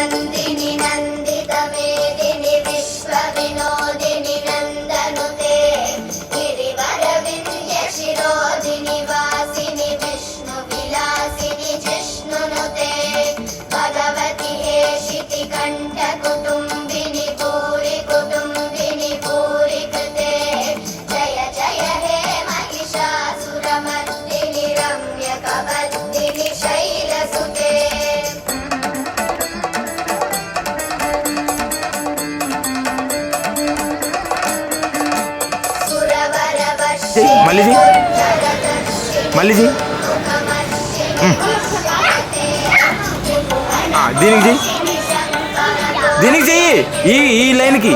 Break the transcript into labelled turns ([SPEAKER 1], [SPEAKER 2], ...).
[SPEAKER 1] नन्दिनि नन्दितमेदिनि विश्वविनोदिनि नन्दनुते गिरिवरविन्ध्यशिरोधिनि वासिनि विष्णुविलासिनि जिष्णुनुते भगवति हेशिति कण्ठकुटुम्बिनि भूरि कुटुम्बिनि भूरि कृते जय जय हे महिषासुरमर्दिनि रम्यकवर्दिनि शैलसुते
[SPEAKER 2] మళ్ళీ దీనికి చెయ్యి ఈ లైన్కి